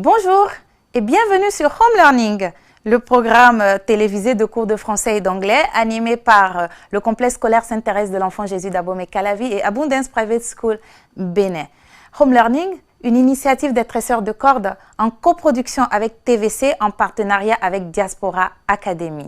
Bonjour et bienvenue sur Home Learning, le programme télévisé de cours de français et d'anglais animé par le complexe scolaire Sainte-Thérèse de l'Enfant Jésus d'Abomey-Calavi et Abundance Private School Bénin. Home Learning, une initiative des tresseurs de cordes en coproduction avec TVC en partenariat avec Diaspora Academy.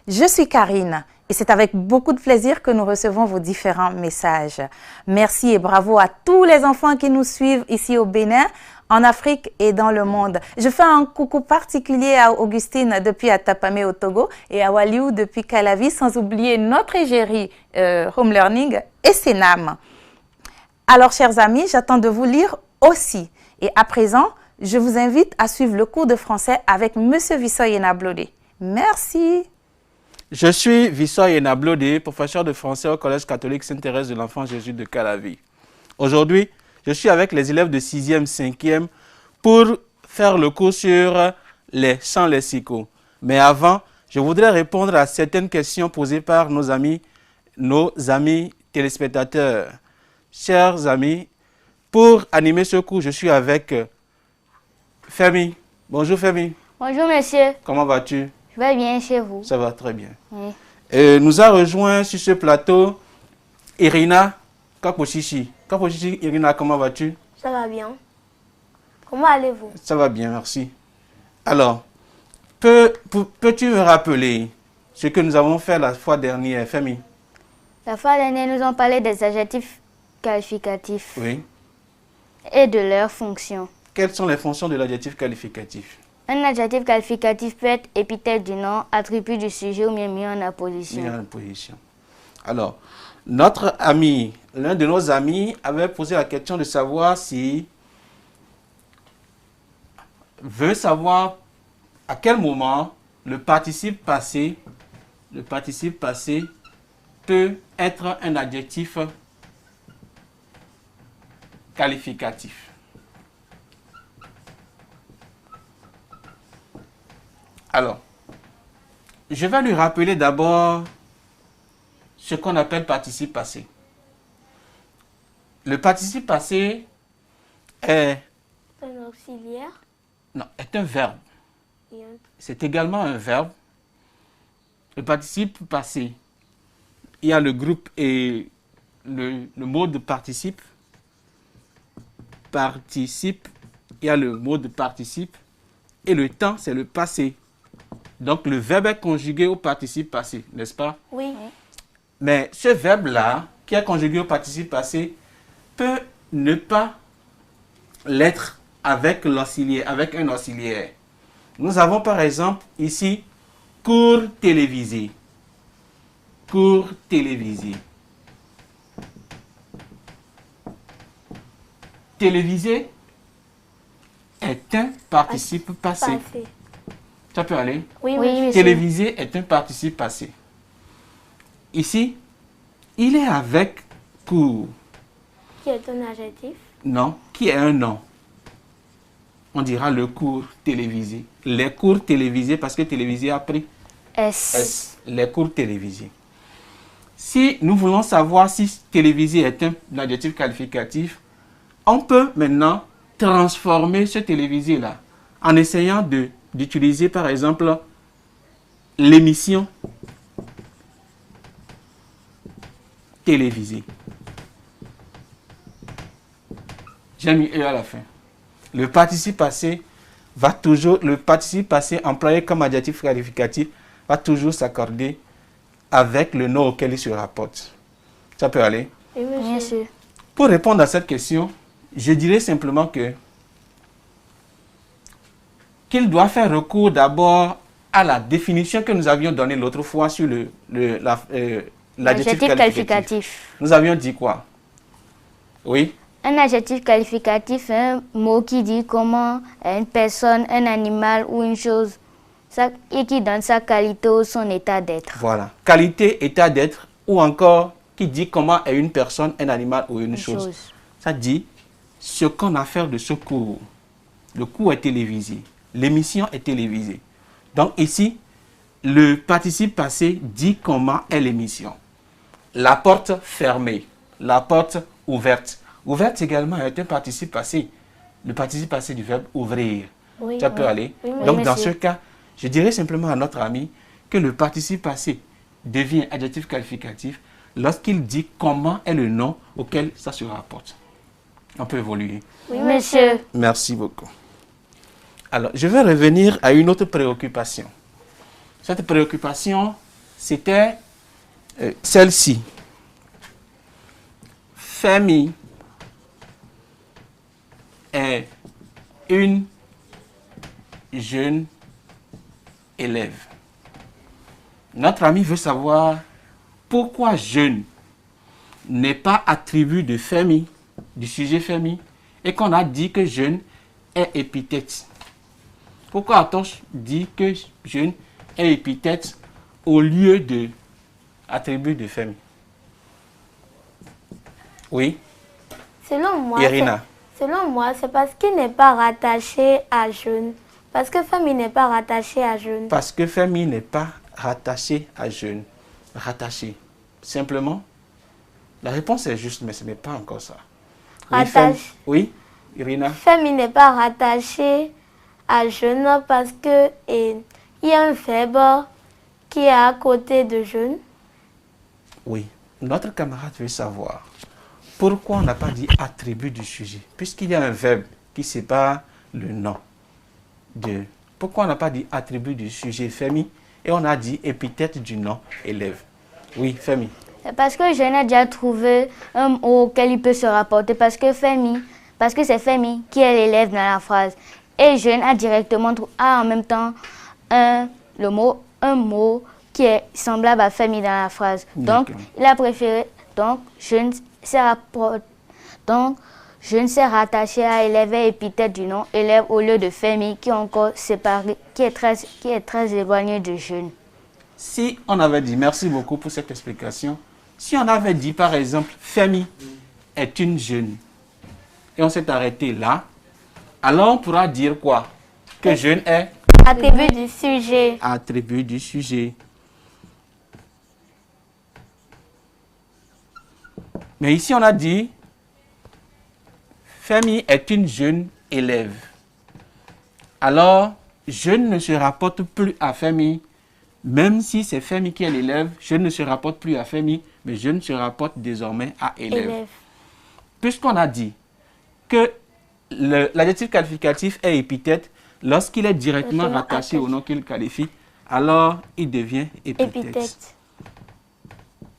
Je suis Karine et c'est avec beaucoup de plaisir que nous recevons vos différents messages. Merci et bravo à tous les enfants qui nous suivent ici au Bénin, en Afrique et dans le monde. Je fais un coucou particulier à Augustine depuis Atapamé au Togo et à Waliou depuis Calavi, sans oublier notre égérie Home Learning et Senam. Alors, chers amis, j'attends de vous lire aussi. Et à présent, je vous invite à suivre le cours de français avec M. Vissoy Enablodé. Merci. Je suis Vissoy Enablodé, professeur de français au Collège catholique Sainte-Thérèse de l'Enfant Jésus de Calavi. Aujourd'hui, je suis avec les élèves de 6e, 5e pour faire le cours sur les champs lexicaux. Mais avant, je voudrais répondre à certaines questions posées par nos amis téléspectateurs. Chers amis, pour animer ce cours, je suis avec Femi. Bonjour Femi. Bonjour monsieur. Comment vas-tu? Je vais bien chez vous. Ça va très bien. Oui. Nous a rejoint sur ce plateau Irina Kaposhishi. Kaposhishi, Irina, comment vas-tu? Ça va bien. Comment allez-vous? Ça va bien, merci. Alors, peux-tu me rappeler ce que nous avons fait la fois dernière, Femi? La fois dernière, nous avons parlé des adjectifs qualificatifs Oui. et de leurs fonctions. Quelles sont les fonctions de l'adjectif qualificatif? Un adjectif qualificatif peut être épithète du nom, attribut du sujet ou bien mis en apposition. Mis en apposition. Alors, notre ami, l'un de nos amis avait posé la question de savoir si veut savoir à quel moment le participe passé peut être un adjectif qualificatif. Alors, je vais lui rappeler d'abord ce qu'on appelle participe passé. Le participe passé est Un auxiliaire. non, est un verbe. Et un... C'est également un verbe. Le participe passé, il y a le groupe et le mot de participe. Participe, il y a le mot de participe. Et le temps, c'est le passé. Donc, le verbe est conjugué au participe passé, n'est-ce pas? Oui. Mais ce verbe-là, qui est conjugué au participe passé, peut ne pas l'être avec l'auxiliaire, avec un auxiliaire. Nous avons par exemple ici cours télévisé. Cours télévisé. Télévisé est un participe passé. Passé. Ça peut aller? Oui, Oui, monsieur. monsieur. Télévisé est un participe passé. Ici, il est avec cours. Qui est un adjectif? Non, qui est un nom. On dira le cours télévisé. Les cours télévisés, parce que télévisé a pris S. S. Les cours télévisés. Si nous voulons savoir si télévisé est un adjectif qualificatif, on peut maintenant transformer ce télévisé-là en essayant d'utiliser par exemple l'émission télévisée. J'ai mis E à la fin. Le participe passé employé comme adjectif qualificatif va toujours s'accorder avec le nom auquel il se rapporte. Ça peut aller? Oui, monsieur. Bien sûr. Pour répondre à cette question, je dirais simplement qu'il doit faire recours d'abord à la définition que nous avions donnée l'autre fois sur l'adjectif Adjectif qualificatif. Nous avions dit quoi? Oui? Un adjectif qualificatif est un mot qui dit comment une personne, un animal ou une chose et qui donne sa qualité ou son état d'être. Voilà. Qualité, état d'être, ou encore qui dit comment est une personne, un animal ou une chose. Ça dit ce qu'on a à faire de ce cours. Le cours est télévisé. L'émission est télévisée. Donc ici, le participe passé dit comment est l'émission. La porte fermée. La porte ouverte. Ouverte également est un participe passé. Le participe passé du verbe ouvrir. Oui. Ça peut aller. Oui, Donc, dans monsieur. ce cas, je dirais simplement à notre ami que le participe passé devient adjectif qualificatif lorsqu'il dit comment est le nom auquel ça se rapporte. On peut évoluer. Oui, Monsieur. Merci beaucoup. Alors, je vais revenir à une autre préoccupation. Cette préoccupation, c'était celle-ci. Famille est une jeune élève. Notre ami veut savoir pourquoi jeune n'est pas attribut de famille, du sujet famille, et qu'on a dit que jeune est épithète. Pourquoi a-t-on dit que jeune est épithète au lieu de attribut de famille? Oui, Selon moi, Irina. selon moi, c'est parce qu'il n'est pas rattaché à jeune. Parce que famille n'est pas rattachée à jeune. Parce que famille n'est pas rattachée à jeune. Rattachée. Simplement, la réponse est juste, mais ce n'est pas encore ça. Oui, Rattache. oui, Irina. Famille n'est pas rattachée à jeune parce que il y a un verbe qui est à côté de jeune. Oui, notre camarade veut savoir pourquoi on n'a pas dit attribut du sujet, puisqu'il y a un verbe qui sépare le nom de. Pourquoi on n'a pas dit attribut du sujet famille et on a dit épithète du nom élève? Oui, famille. C'est parce que jeune a déjà trouvé un mot auquel il peut se rapporter. Parce que c'est famille qui est l'élève dans la phrase. Et jeune a directement a en même temps un mot qui est semblable à famille dans la phrase. Donc, D'accord. il a préféré. Donc, jeune s'est rattaché à élève et épithète du nom élève au lieu de famille qui est encore séparé, qui est très éloigné de jeune. Si on avait dit, merci beaucoup pour cette explication, si on avait dit par exemple, famille est une jeune, et on s'est arrêté là, alors on pourra dire quoi? Que jeune est Attribut du sujet. attribut du sujet. Mais ici on a dit, famille est une jeune élève. Alors, jeune ne se rapporte plus à famille. Même si c'est famille qui est l'élève, je ne se rapporte plus à famille, mais je ne se rapporte désormais à élève. Élève. Puisqu'on a dit que l'adjectif qualificatif est épithète, lorsqu'il est directement Directement rattaché au attaché. nom qu'il qualifie, alors il devient épithète. Épithète.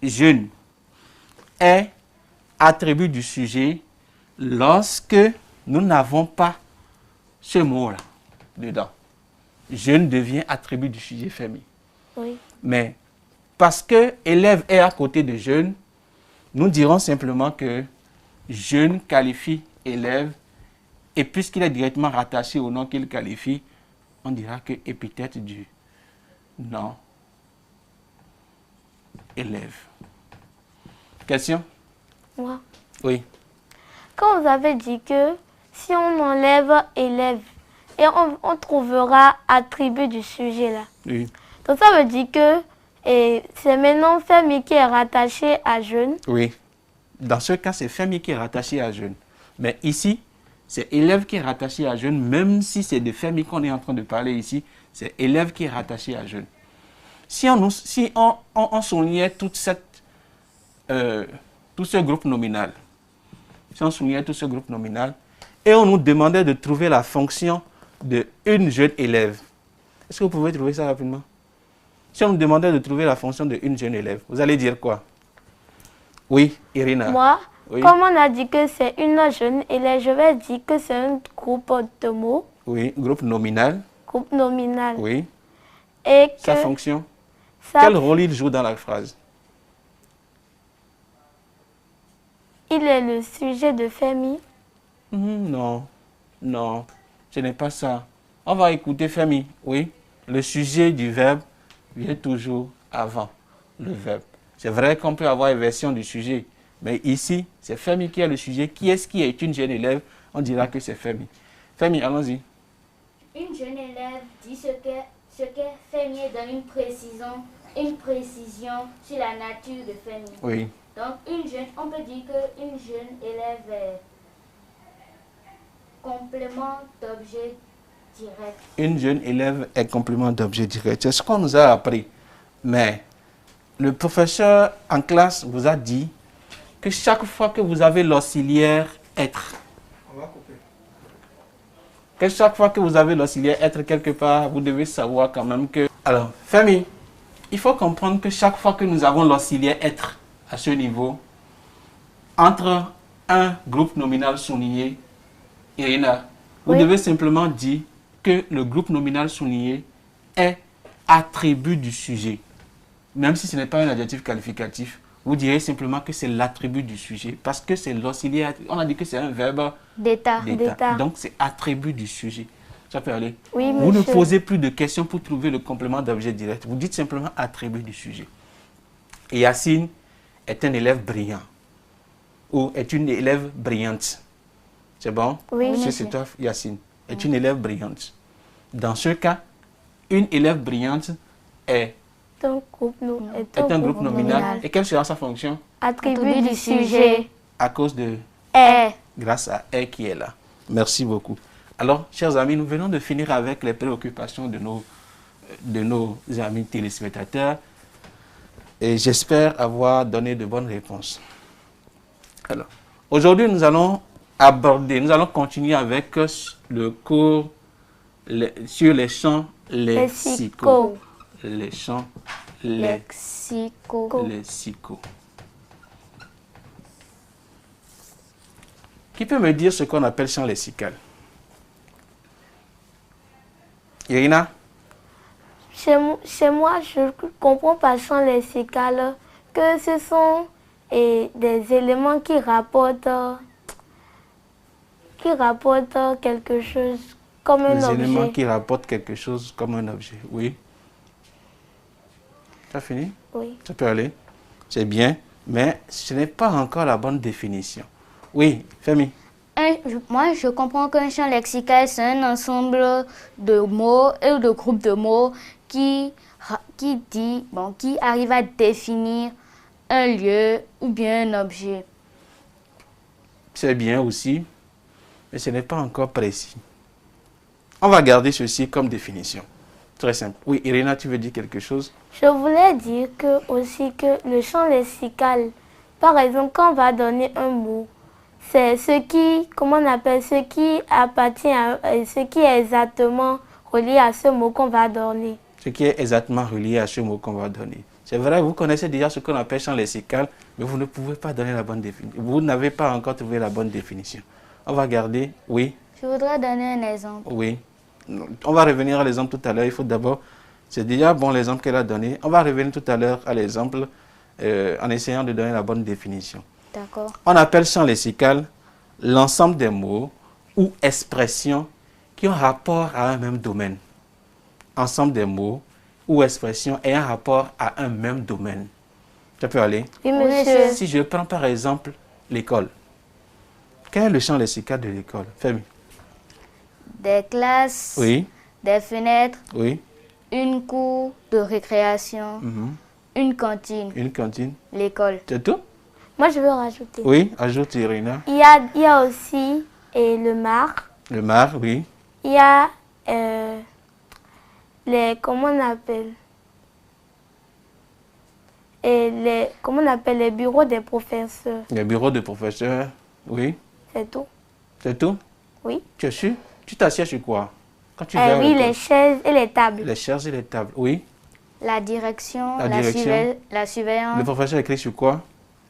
Jeune est attribut du sujet lorsque nous n'avons pas ce mot-là dedans. Jeune devient attribut du sujet famille. Oui. Mais parce que élève est à côté de jeune, nous dirons simplement que jeune qualifie élève et puisqu'il est directement rattaché au nom qu'il qualifie, on dira que épithète du nom élève. Question? Moi. Oui. Quand vous avez dit que si on enlève élève et on trouvera attribut du sujet là. Oui. Donc ça veut dire que c'est maintenant famille qui est rattachée à jeune. Oui. Dans ce cas, c'est famille qui est rattachée à jeune. Mais ici, c'est élève qui est rattaché à jeune, même si c'est de famille qu'on est en train de parler ici, c'est élève qui est rattaché à jeune. Si on soulignait tout ce groupe nominal, et on nous demandait de trouver la fonction de une jeune élève, est-ce que vous pouvez trouver ça rapidement? Si on nous demandait de trouver la fonction de une jeune élève, vous allez dire quoi? Oui, Irina. Moi, Oui. comme on a dit que c'est une jeune élève, je vais dire que c'est un groupe de mots, Oui, groupe nominal. groupe nominal. Oui. Et que Sa fonction. ça, Quel rôle il joue dans la phrase? il est le sujet de famille. Non, non, ce n'est pas ça. On va écouter famille. Oui, le sujet du verbe vient toujours avant le verbe. C'est vrai qu'on peut avoir une version du sujet, mais ici, c'est famille qui est le sujet. Qui est-ce qui est une jeune élève? On dira que c'est famille. Famille, allons-y. Une jeune élève dit ce qu'est famille et donne une précision sur la nature de famille. Oui, Donc, on peut dire qu'une jeune élève est complément d'objet direct. Une jeune élève est complément d'objet direct. C'est ce qu'on nous a appris. Mais le professeur en classe vous a dit que chaque fois que vous avez l'auxiliaire être, que chaque fois que vous avez l'auxiliaire être quelque part, vous devez savoir quand même que... Alors, famille, il faut comprendre que chaque fois que nous avons l'auxiliaire être à ce niveau, entre un groupe nominal souligné, Irina, vous devez simplement dire que le groupe nominal souligné est attribut du sujet. Même si ce n'est pas un adjectif qualificatif, vous direz simplement que c'est l'attribut du sujet parce que c'est l'auxiliaire. On a dit que c'est un verbe D'état. Donc c'est attribut du sujet. Ça peut aller. Oui, Vous ne monsieur. posez plus de questions pour trouver le complément d'objet direct. Vous dites simplement attribut du sujet. Et Yacine est un élève brillant ou est une élève brillante. C'est bon? Oui, C'est monsieur. toi, Yacine. Est une élève brillante. Dans ce cas, une élève brillante est Est un groupe nominal. nominal. Et quelle sera sa fonction? Attribut du sujet. À cause de, Est. grâce à elle qui est là. Merci beaucoup. Alors, chers amis, nous venons de finir avec les préoccupations de nos amis téléspectateurs. Et j'espère avoir donné de bonnes réponses. Alors, aujourd'hui, nous allons continuer avec le cours sur les champs lexicaux. Les champs Lexico. lexicaux. Qui peut me dire ce qu'on appelle champ lexical? Irina? Chez moi, je comprends par champ lexical que ce sont des éléments qui rapportent quelque chose comme un Les éléments objet. qui rapportent quelque chose comme un objet. Oui. Tu as fini? Oui. Ça peut aller. C'est bien, mais ce n'est pas encore la bonne définition. Oui, Femi. Moi, je comprends qu'un champ lexical, c'est un ensemble de mots et de groupes de mots qui arrive à définir un lieu ou bien un objet. C'est bien aussi, mais ce n'est pas encore précis. On va garder ceci comme définition. Très simple. Oui, Irina, tu veux dire quelque chose? Je voulais dire aussi que le champ lexical, par exemple, quand on va donner un mot, c'est ce qui appartient à ce qui est exactement relié à ce mot qu'on va donner. Ce qui est exactement relié à ce mot qu'on va donner. C'est vrai, vous connaissez déjà ce qu'on appelle champ lexical, mais vous ne pouvez pas donner la bonne définition. Vous n'avez pas encore trouvé la bonne définition. On va garder, oui, Je voudrais donner un exemple. oui. On va revenir à l'exemple tout à l'heure. Il faut d'abord, c'est déjà bon l'exemple qu'elle a donné. On va revenir tout à l'heure à l'exemple en essayant de donner la bonne définition. D'accord. On appelle champ lexical l'ensemble des mots ou expressions qui ont rapport à un même domaine. Ensemble des mots ou expressions ayant rapport à un même domaine. Ça peut aller? Oui, Oui, monsieur. Si je prends par exemple l'école, quel est le champ lexical de l'école? Femi? Des classes, Oui, des fenêtres, oui. une cour de récréation, Mhm. une cantine, Une cantine. l'école. C'est tout? Moi, je veux rajouter. Oui, ajoute Irina. Il y a aussi le mar. Le mar, oui. Il y a comment on appelle les bureaux des professeurs. Le bureau de professeur, oui. C'est tout. C'est tout? Oui. Tu es sûr? Tu t'assieds sur quoi? Quand tu vas à Oui, l'école? les chaises et les tables. Les chaises et les tables, oui. La direction, La direction. la surveillance, Le professeur écrit sur quoi?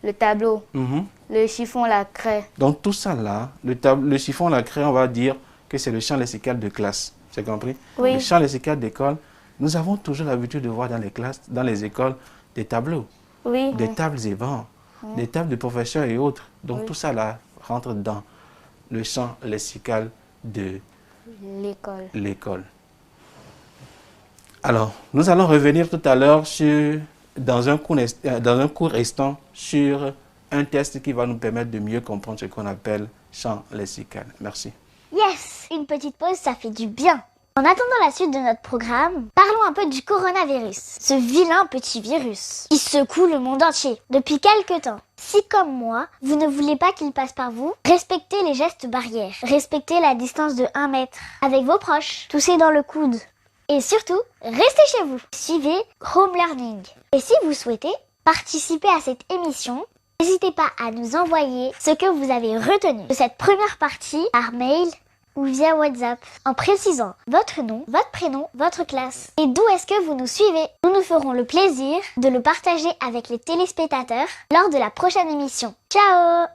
le tableau, Mhm. le chiffon, la craie. Donc tout ça là, le chiffon, la craie, on va dire que c'est le champ lexical de classe. C'est compris? Oui. Le champ lexical d'école, nous avons toujours l'habitude de voir dans les classes, dans les écoles, des tableaux, Oui. des tables et bancs, des tables de professeurs et autres. Donc tout ça là rentre dans le champ lexical de L'école. l'école. Alors, nous allons revenir tout à l'heure dans un cours restant sur un test qui va nous permettre de mieux comprendre ce qu'on appelle champ lexical. Merci. Yes, une petite pause, ça fait du bien. En attendant la suite de notre programme, parlons un peu du coronavirus, ce vilain petit virus qui secoue le monde entier depuis quelques temps. Si comme moi, vous ne voulez pas qu'il passe par vous, respectez les gestes barrières, respectez la distance de 1 mètre avec vos proches, toussez dans le coude. Et surtout, restez chez vous. Suivez Home Learning. Et si vous souhaitez participer à cette émission, n'hésitez pas à nous envoyer ce que vous avez retenu de cette première partie par mail ou via WhatsApp en précisant votre nom, votre prénom, votre classe et d'où est-ce que vous nous suivez. Nous nous ferons le plaisir de le partager avec les téléspectateurs lors de la prochaine émission. Ciao!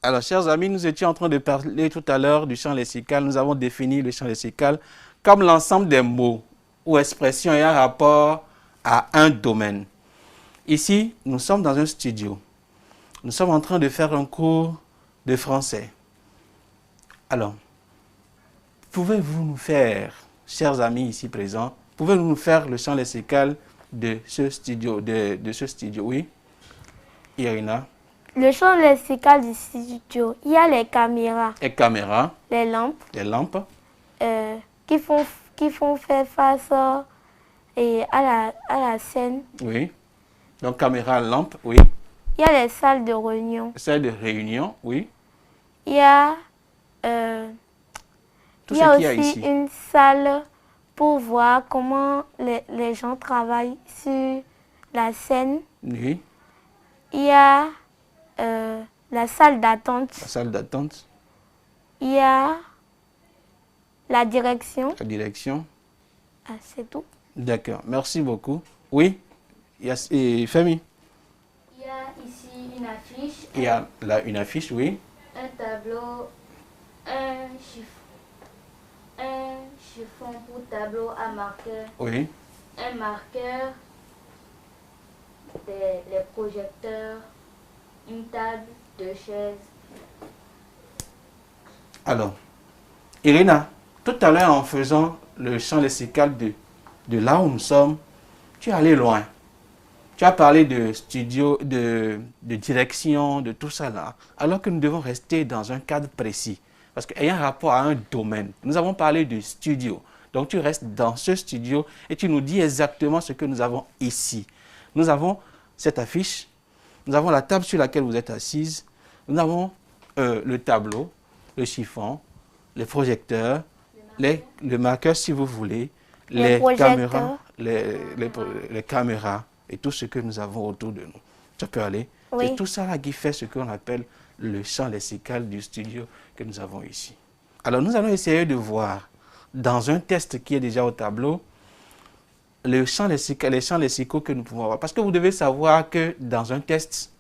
Alors, chers amis, nous étions en train de parler tout à l'heure du champ lexical. Nous avons défini le champ lexical comme l'ensemble des mots ou expressions ayant rapport à un domaine. Ici, nous sommes dans un studio. Nous sommes en train de faire un cours de français. Alors, pouvez-vous nous faire, chers amis ici présents, pouvez-vous nous faire le champ lexical de ce studio, oui? Irina? Le champ lexical du studio, il y a les caméras. Les caméras. Les lampes. Les lampes. Qui font faire face à la scène. Oui. Donc, caméra, lampe, oui. Il y a les salles de réunion. Salles de réunion, oui. Il y a, Tout il y a ce qu'il y a aussi ici. une salle pour voir comment les gens travaillent sur la scène. Oui. Il y a la salle d'attente. La salle d'attente. Il y a la direction. La direction. Ah, c'est tout. D'accord. Merci beaucoup. Oui. Il y a Femi. Il y a ici une affiche. Il y a là une affiche, oui. Un tableau, un chiffon pour tableau à marqueur, Oui. un marqueur, les projecteurs, une table, 2 chaises. Alors, Irina, tout à l'heure en faisant le champ lexical de là où nous sommes, tu es allé loin. Tu as parlé de studio, de direction, de tout ça là, alors que nous devons rester dans un cadre précis. Parce qu'il y a un rapport à un domaine. Nous avons parlé de studio. Donc tu restes dans ce studio et tu nous dis exactement ce que nous avons ici. Nous avons cette affiche, nous avons la table sur laquelle vous êtes assise, nous avons le tableau, le chiffon, les projecteurs, le marqueur si vous voulez, les caméras, les caméras et tout ce que nous avons autour de nous. Ça peut aller. Oui. C'est tout ça là qui fait ce qu'on appelle le champ lexical du studio que nous avons ici. Alors nous allons essayer de voir dans un test qui est déjà au tableau les champs lexicaux que nous pouvons avoir. Parce que vous devez savoir que dans un test,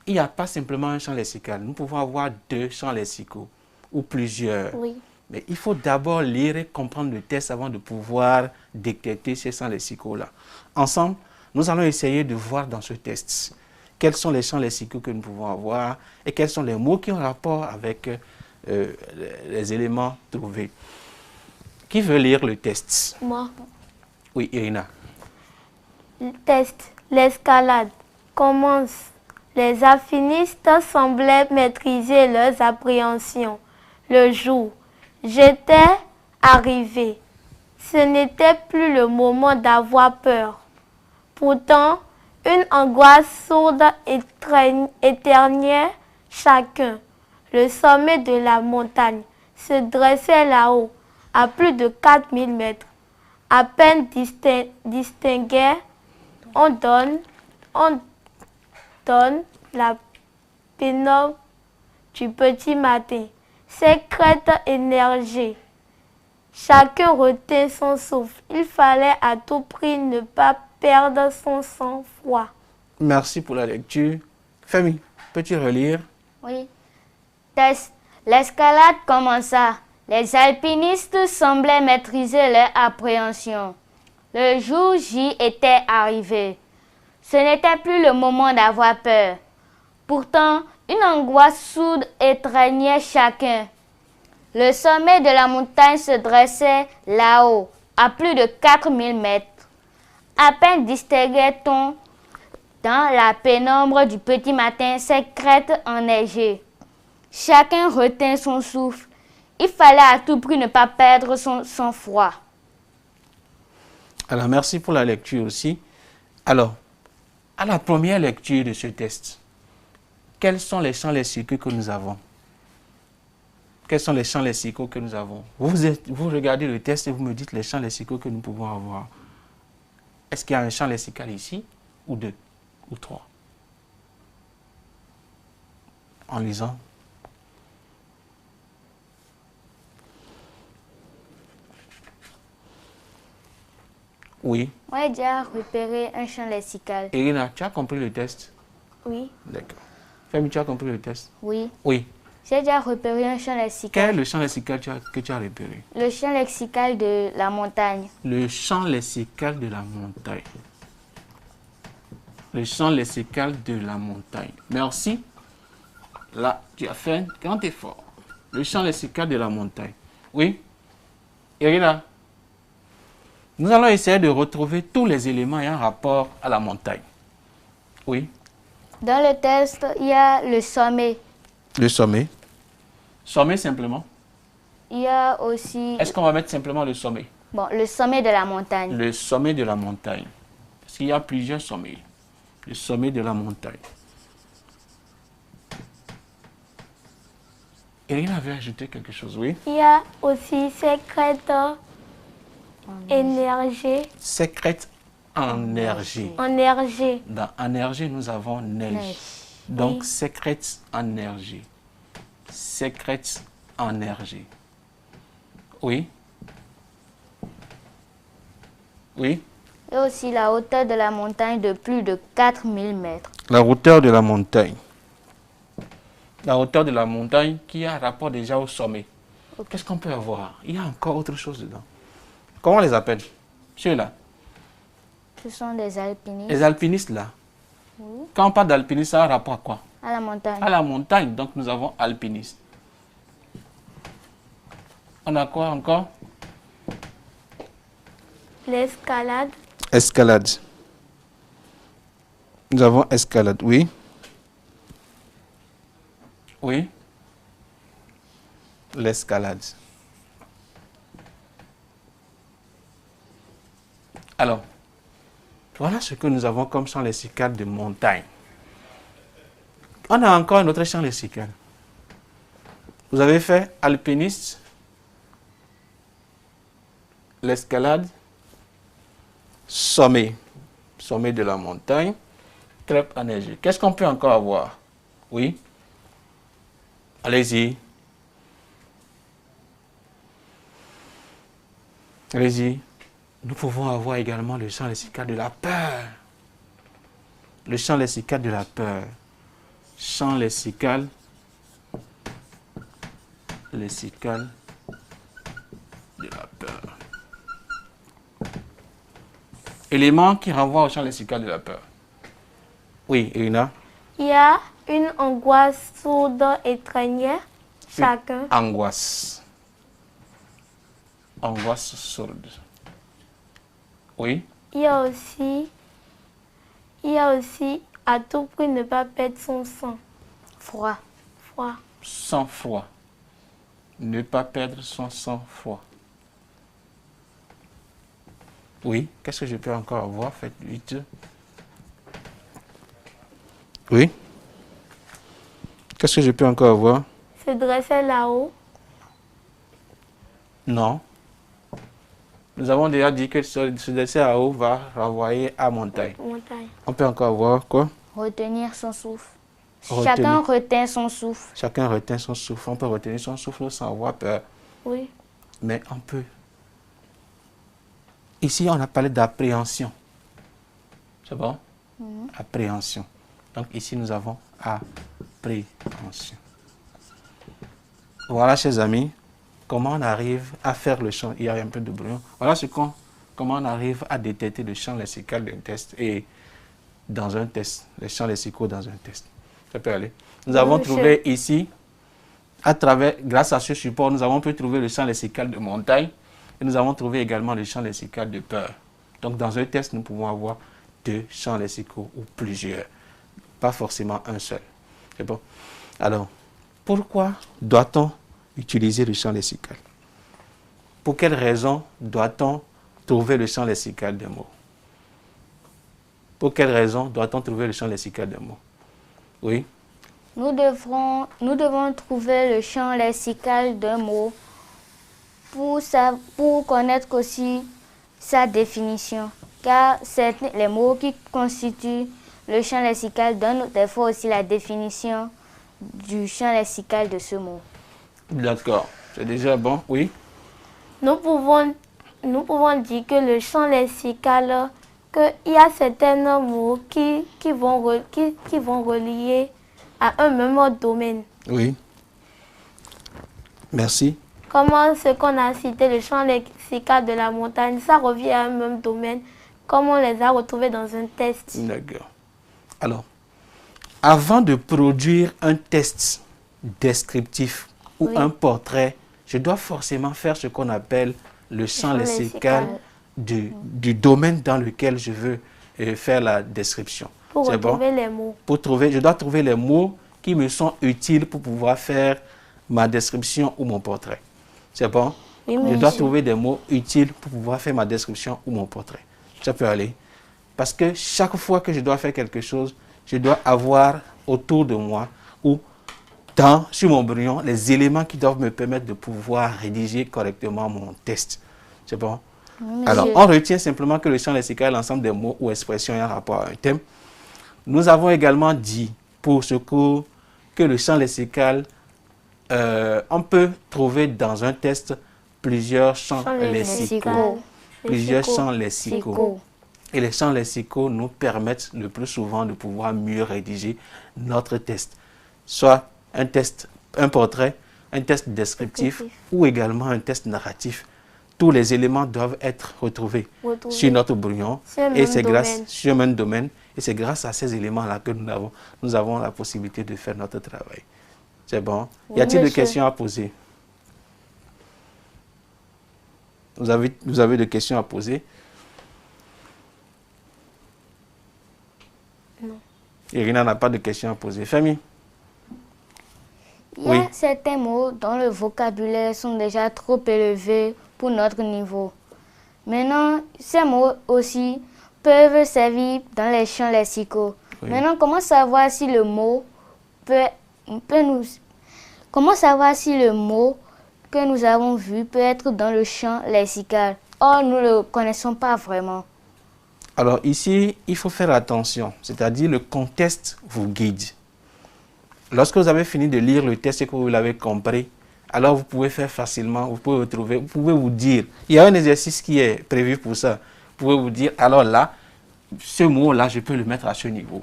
il n'y a pas simplement un champ lexical. Nous pouvons avoir 2 champs lexicaux ou plusieurs. Oui. Mais il faut d'abord lire et comprendre le test avant de pouvoir détecter ces champs lexicaux-là. Ensemble, nous allons essayer de voir dans ce test quels sont les champs lexicaux que nous pouvons avoir et quels sont les mots qui ont rapport avec les éléments trouvés. Qui veut lire le test? Moi. Oui, Irina. Le test. L'escalade commence. Les alpinistes semblaient maîtriser leurs appréhensions. Le jour, j'étais arrivé. Ce n'était plus le moment d'avoir peur. Pourtant, une angoisse sourde étreignait chacun. Le sommet de la montagne se dressait là-haut, à plus de 4000 mètres. À peine distingué, on donne la pénombre du petit matin. Ces crêtes énergiques. Chacun retint son souffle. Il fallait à tout prix ne pas perdre son sang-froid. Merci pour la lecture. Femi, peux-tu relire? Oui. Test. L'escalade commença. Les alpinistes semblaient maîtriser leur appréhension. Le jour J était arrivé. Ce n'était plus le moment d'avoir peur. Pourtant, une angoisse sourde étreignait chacun. Le sommet de la montagne se dressait là-haut, à plus de 4000 mètres. À peine distinguait-on dans la pénombre du petit matin ces crêtes enneigées. Chacun retint son souffle. Il fallait à tout prix ne pas perdre son sang-froid. Alors, merci pour la lecture aussi. Alors, à la première lecture de ce test, quels sont les champs lexicaux que nous avons? Quels sont les champs lexicaux que nous avons? Vous regardez le test et vous me dites les champs lexicaux que nous pouvons avoir. Est-ce qu'il y a un champ lexical ici, ou deux, ou trois? En lisant. Oui. Moi, j'ai déjà repéré un champ lexical. Irina, tu as compris le test? Oui. D'accord. Femi, tu as compris le test? Oui. Oui. J'ai déjà repéré un champ lexical. Quel est le champ lexical que tu as repéré? Le champ lexical de la montagne. Le champ lexical de la montagne. Le champ lexical de la montagne. Merci. Là, tu as fait un grand effort. Le champ lexical de la montagne. Oui. Irina, nous allons essayer de retrouver tous les éléments ayant rapport à la montagne. Oui. Dans le test, il y a le sommet. Le sommet. Sommet simplement. Il y a aussi Est-ce qu'on va mettre simplement le sommet? bon, le sommet de la montagne. Le sommet de la montagne. Parce qu'il y a plusieurs sommets. Le sommet de la montagne. Irina avait ajouté quelque chose, oui? Il y a aussi secrète énergie. Secrète énergie. Énergie. Dans énergie, nous avons neige. Neige. Donc, Oui. secrète énergie. Secrète énergie. Oui? Oui? Et aussi la hauteur de la montagne de plus de 4000 mètres. La hauteur de la montagne. La hauteur de la montagne qui a rapport déjà au sommet. Qu'est-ce qu'on peut avoir? Il y a encore autre chose dedans. Comment on les appelle? Ceux-là. Ce sont des alpinistes Les alpinistes là. Quand on parle d'alpinistes, ça a rapport à quoi? à la montagne. À la montagne. Donc nous avons alpinistes. On a quoi encore? L'escalade. Escalade. Nous avons escalade, oui. Oui. L'escalade. Alors, voilà ce que nous avons comme champ lexical de montagne. On a encore un autre champ lexical. Vous avez fait alpiniste, l'escalade, sommet, sommet de la montagne, crêpe enneigée. Qu'est-ce qu'on peut encore avoir? Oui. Allez-y. Allez-y. Nous pouvons avoir également le champ lexical de la peur. Le champ lexical de la peur. Champ lexical. Lexical de la peur. Élément qui renvoie au champ lexical de la peur. Oui, Irina. Il y a une angoisse sourde étrange. Chacun. Angoisse. Angoisse sourde. Oui. Il y a aussi à tout prix ne pas perdre son sang. Froid. Froid. Sang-froid. Ne pas perdre son sang-froid. Oui. Qu'est-ce que je peux encore avoir? Faites vite. Oui. Qu'est-ce que je peux encore avoir? Se dresser là-haut. Non. Nous avons déjà dit que ce dessin à eau va renvoyer à montagne. Montagne. On peut encore avoir quoi? Retenir son souffle. Retenir. Chacun retient son souffle. Chacun retient son souffle. On peut retenir son souffle sans avoir peur. Oui. Mais on peut. Ici, on a parlé d'appréhension. C'est bon? Appréhension. Donc ici, nous avons appréhension. Voilà, chers amis, comment on arrive à faire le champ. Il y a un peu de brouillon. Voilà comment on arrive à détecter le champ lexical d'un test et dans un test, les champs lexicaux dans un test. Ça peut aller. Nous avons trouvé ici, grâce à ce support, nous avons pu trouver le champ lexical de montagne et nous avons trouvé également le champ lexical de peur. Donc dans un test, nous pouvons avoir 2 champs lexicaux ou plusieurs, pas forcément un seul. C'est bon. Alors, pourquoi doit-on utiliser le champ lexical. Pour quelle raison doit-on trouver le champ lexical des mots? Pour quelle raison doit-on trouver le champ lexical des mots? Oui? Nous devons trouver le champ lexical d'un mot pour connaître aussi sa définition. Car c'est les mots qui constituent le champ lexical donnent des fois aussi la définition du champ lexical de ce mot. D'accord. C'est déjà bon, oui? Nous pouvons dire que le champ lexical, qu'il y a certains mots qui vont relier à un même domaine. Oui. Merci. Comment ce qu'on a cité, le champ lexical de la montagne, ça revient à un même domaine, comme on les a retrouvés dans un test. D'accord. Alors, avant de produire un test descriptif ou un portrait, je dois forcément faire ce qu'on appelle le champ lexical du domaine dans lequel je veux faire la description. Pour retrouver les mots. Je dois trouver les mots qui me sont utiles pour pouvoir faire ma description ou mon portrait. C'est bon? Oui, je dois trouver des mots utiles pour pouvoir faire ma description ou mon portrait. Ça peut aller. Parce que chaque fois que je dois faire quelque chose, je dois avoir autour de moi ou sur mon brouillon les éléments qui doivent me permettre de pouvoir rédiger correctement mon test. C'est bon? Alors, on retient simplement que le champ lexical est l'ensemble des mots ou expressions en rapport à un thème. Nous avons également dit pour ce cours que le champ lexical, on peut trouver dans un test plusieurs champs lexicaux. Plusieurs champs lexicaux. Et les champs lexicaux nous permettent le plus souvent de pouvoir mieux rédiger notre test. Soit un portrait, un test descriptif ou également un test narratif. Tous les éléments doivent être retrouvés sur notre brouillon et c'est sur un même domaine. Et c'est grâce à ces éléments-là que nous avons la possibilité de faire notre travail. C'est bon? Y a-t-il des questions à poser? Vous avez des questions à poser? Non. Irina n'a pas de questions à poser. Famille? Il y a certains mots dont le vocabulaire sont déjà trop élevés pour notre niveau. Maintenant, ces mots aussi peuvent servir dans les champs lexicaux. Oui. Maintenant, comment savoir si le mot que nous avons vu peut être dans le champ lexical? Or, nous ne le connaissons pas vraiment. Alors ici, il faut faire attention, c'est-à-dire le contexte vous guide. Lorsque vous avez fini de lire le texte et que vous l'avez compris, alors vous pouvez faire facilement, vous pouvez retrouver, vous pouvez vous dire, il y a un exercice qui est prévu pour ça. Vous pouvez vous dire, alors là, ce mot-là, je peux le mettre à ce niveau.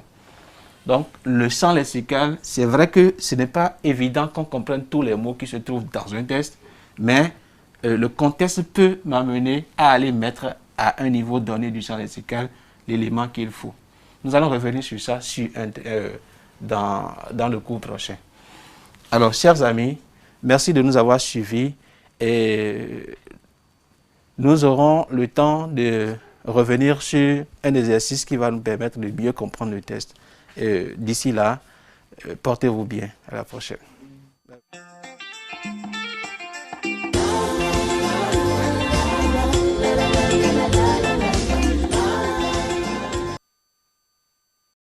Donc, le champ lexical, c'est vrai que ce n'est pas évident qu'on comprenne tous les mots qui se trouvent dans un texte, mais le contexte peut m'amener à aller mettre à un niveau donné du champ lexical l'élément qu'il faut. Nous allons revenir sur ça dans le cours prochain. Alors, chers amis, merci de nous avoir suivis et nous aurons le temps de revenir sur un exercice qui va nous permettre de mieux comprendre le test. D'ici là, portez-vous bien. À la prochaine.